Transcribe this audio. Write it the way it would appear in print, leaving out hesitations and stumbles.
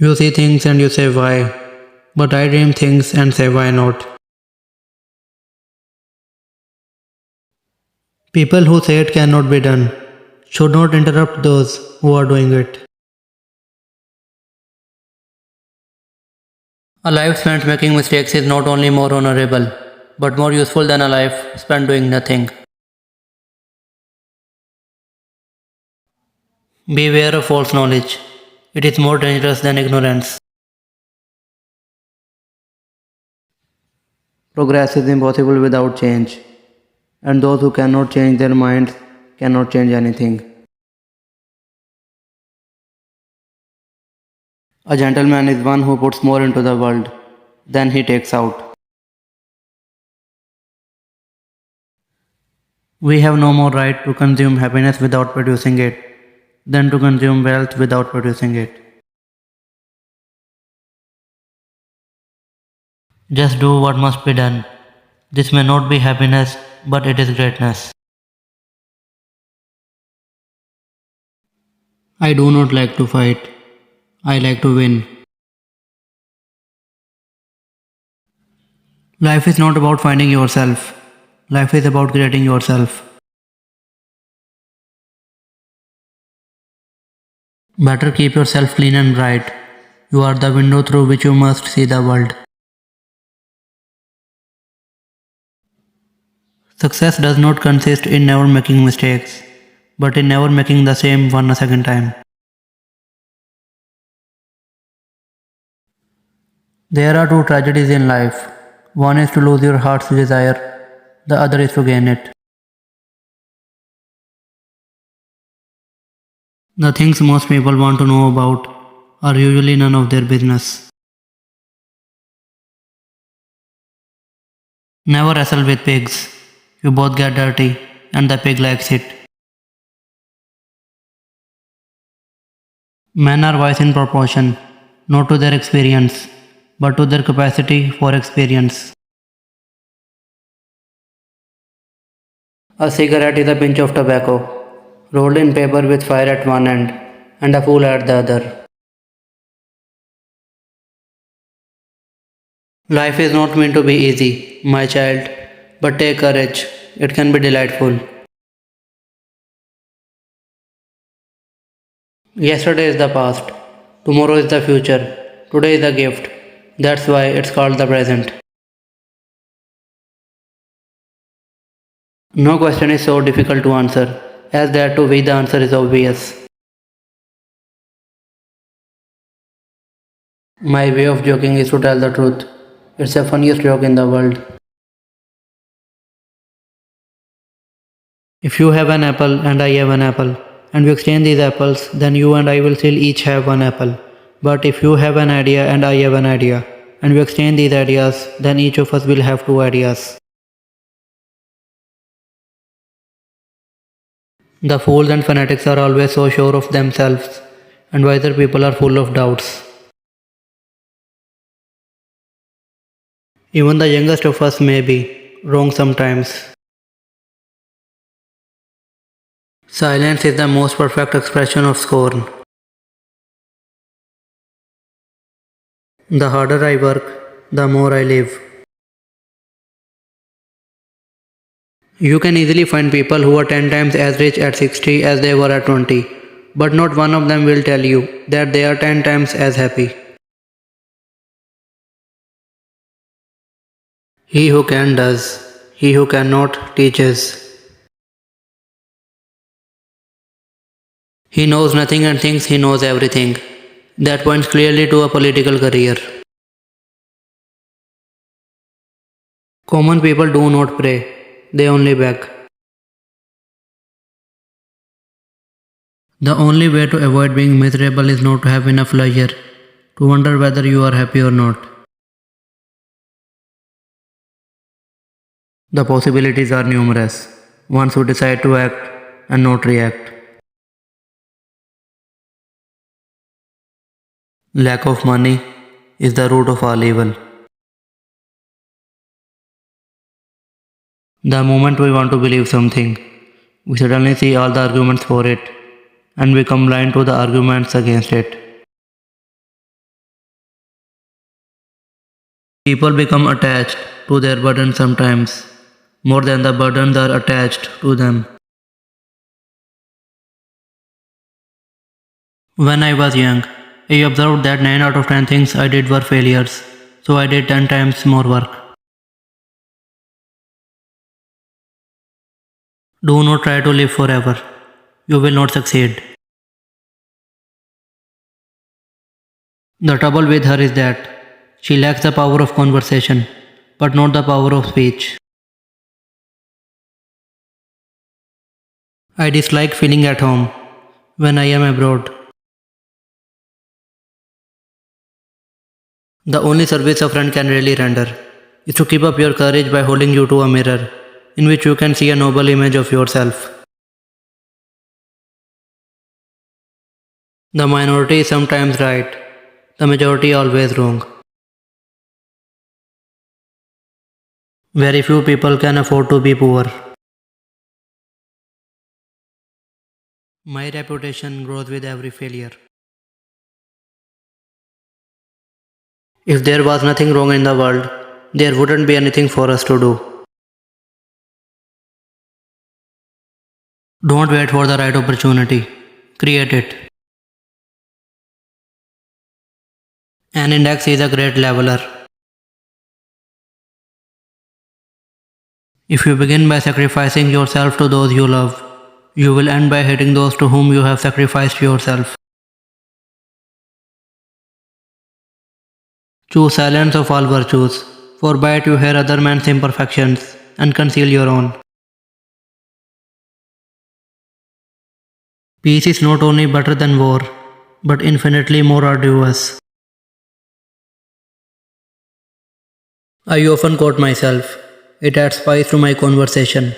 You see things and you say why, but I dream things and say why not. People who say it cannot be done should not interrupt those who are doing it. A life spent making mistakes is not only more honorable, but more useful than a life spent doing nothing. Beware of false knowledge. It is more dangerous than ignorance. Progress is impossible without change, and those who cannot change their minds cannot change anything. A gentleman is one who puts more into the world than he takes out. We have no more right to consume happiness without producing it than to consume wealth without producing it. Just do what must be done. This may not be happiness, but it is greatness. I do not like to fight. I like to win. Life is not about finding yourself. Life is about creating yourself. Better keep yourself clean and bright. You are the window through which you must see the world. Success does not consist in never making mistakes, but in never making the same one a second time. There are two tragedies in life. One is to lose your heart's desire, the other is to gain it. The things most people want to know about are usually none of their business. Never wrestle with pigs. You both get dirty, and the pig likes it. Men are wise in proportion, not to their experience, but to their capacity for experience. A cigarette is a pinch of tobacco, rolled in paper with fire at one end and a fool at the other. Life is not meant to be easy, my child, but take courage. It can be delightful. Yesterday is the past. Tomorrow is the future. Today is the gift. That's why it's called the present. No question is so difficult to answer, as that to which the answer is obvious. My way of joking is to tell the truth. It's the funniest joke in the world. If you have an apple and I have an apple, and we exchange these apples, then you and I will still each have one apple. But if you have an idea and I have an idea, and we exchange these ideas, then each of us will have two ideas. The fools and fanatics are always so sure of themselves, and wiser people are full of doubts. Even the youngest of us may be wrong sometimes. Silence is the most perfect expression of scorn. The harder I work, the more I live. You can easily find people who are 10 times as rich at 60 as they were at 20, but not one of them will tell you that they are 10 times as happy. He who can does, he who cannot teaches. He knows nothing and thinks he knows everything. That points clearly to a political career. Common people do not pray, they only beg. The only way to avoid being miserable is not to have enough leisure to wonder whether you are happy or not. The possibilities are numerous once you decide to act and not react. Lack of money is the root of all evil. The moment we want to believe something, we suddenly see all the arguments for it and become blind to the arguments against it. People become attached to their burden sometimes, more than the burdens are attached to them. When I was young, I observed that 9 out of 10 things I did were failures, so I did 10 times more work. Do not try to live forever. You will not succeed. The trouble with her is that she lacks the power of conversation, but not the power of speech. I dislike feeling at home when I am abroad. The only service a friend can really render is to keep up your courage by holding you to a mirror in which you can see a noble image of yourself. The minority is sometimes right, the majority always wrong. Very few people can afford to be poor. My reputation grows with every failure. If there was nothing wrong in the world, there wouldn't be anything for us to do. Don't wait for the right opportunity. Create it. An index is a great leveler. If you begin by sacrificing yourself to those you love, you will end by hating those to whom you have sacrificed yourself. Choose silence of all virtues, for by it you hear other men's imperfections and conceal your own. Peace is not only better than war, but infinitely more arduous. I often quote myself. It adds spice to my conversation.